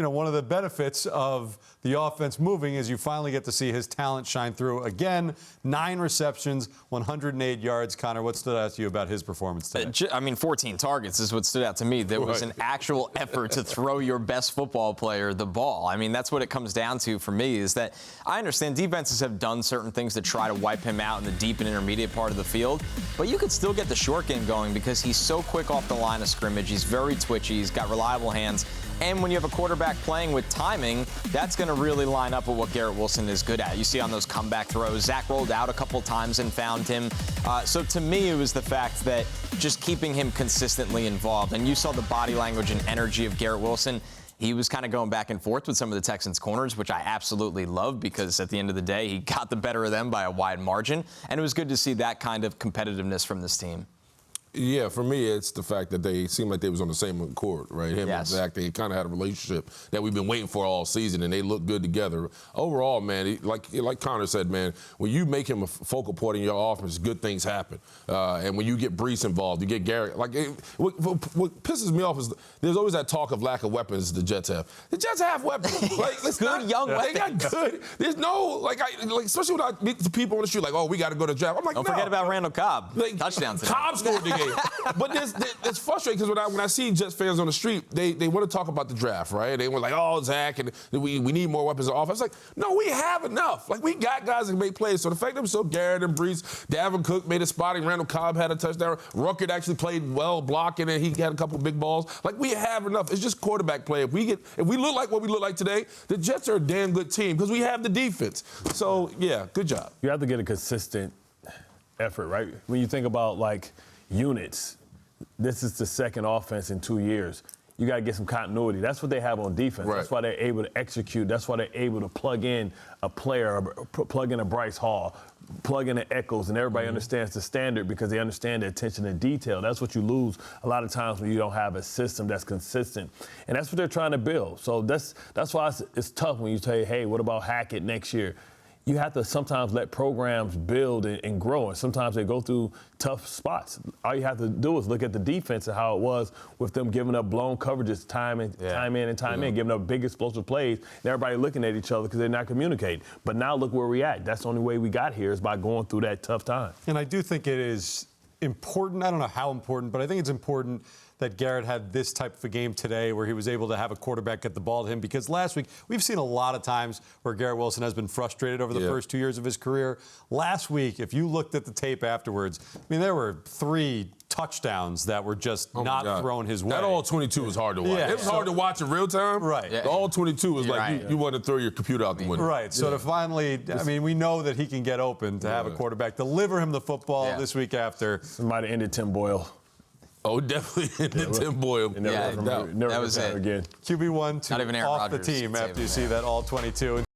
one of the benefits of the offense moving is you finally get to see his talent shine through again. 9 receptions, 108 yards. Connor, what stood out to you about his performance today? 14 targets is what stood out to me. There was an actual effort to throw your best football player the ball. I mean, that's what it comes down to for me, is that I understand defenses have done certain things to try to wipe him out in the deep and intermediate part of the field, but you could still get the short game going because he's so quick off the line of scrimmage. He's very twitchy. He's got reliable hands. And when you have a quarterback playing with timing, that's going to really line up with what Garrett Wilson is good at. You see on those comeback throws, Zach rolled out a couple times and found him. So to me, it was the fact that just keeping him consistently involved. And you saw the body language and energy of Garrett Wilson. He was kind of going back and forth with some of the Texans corners, which I absolutely love because at the end of the day, he got the better of them by a wide margin. And it was good to see that kind of competitiveness from this team. Yeah, for me, it's the fact that they seemed like they was on the same accord, right? Him and Zach, they kind of had a relationship that we've been waiting for all season, and they look good together. Overall, man, like Connor said, man, when you make him a focal point in your offense, good things happen. And when you get Brees involved, you get Garrett. What pisses me off is there's always that talk of lack of weapons the Jets have. The Jets have weapons. Good young weapons. They got good. There's no, especially when I meet the people on the street, like, oh, we got to go to draft. I'm like, Don't forget about Randall Cobb. Touchdown today. Cobb scored the game. But it's frustrating because when I see Jets fans on the street, they want to talk about the draft, right? They were like, oh, Zach, and we need more weapons on offense. Like, no, we have enough. Like, we got guys that can make plays. So the fact that we saw Garrett and Brees, Davin Cook made a spotting, Randall Cobb had a touchdown, Ruckert actually played well blocking, and he had a couple big balls. Like, we have enough. It's just quarterback play. If we look like what we look like today, the Jets are a damn good team because we have the defense. So, yeah, good job. You have to get a consistent effort, right? When you think about, units, this is the second offense in 2 years. You got to get some continuity. That's what they have on defense. Right. That's why they're able to execute. That's why they're able to plug in a player, plug in a Bryce Hall, plug in the Echoes, and everybody understands the standard because they understand the attention to detail. That's what you lose a lot of times when you don't have a system that's consistent. And that's what they're trying to build. So that's why it's tough when you say, hey, what about Hackett next year? You have to sometimes let programs build and grow, and sometimes they go through tough spots. All you have to do is look at the defense and how it was with them giving up blown coverages time in and time in, giving up big explosive plays, and everybody looking at each other because they're not communicating. But now look where we're at. That's the only way we got here is by going through that tough time. And I do think it is important. I don't know how important, but I think it's important that Garrett had this type of a game today where he was able to have a quarterback get the ball to him, because last week we've seen a lot of times where Garrett Wilson has been frustrated over the first 2 years of his career. Last week, if you looked at the tape afterwards, I mean, there were 3 touchdowns that were just not thrown his way. That all 22 was hard to watch. It was hard to watch in real time. Right. The all 22 was you want to throw your computer out the window. Right. So to finally, I mean, we know that he can get open to have a quarterback deliver him the football this week after. Somebody ended Tim Boyle. Oh, definitely Tim Boyle. That was it again. QB1 to off the team after you see that all 22.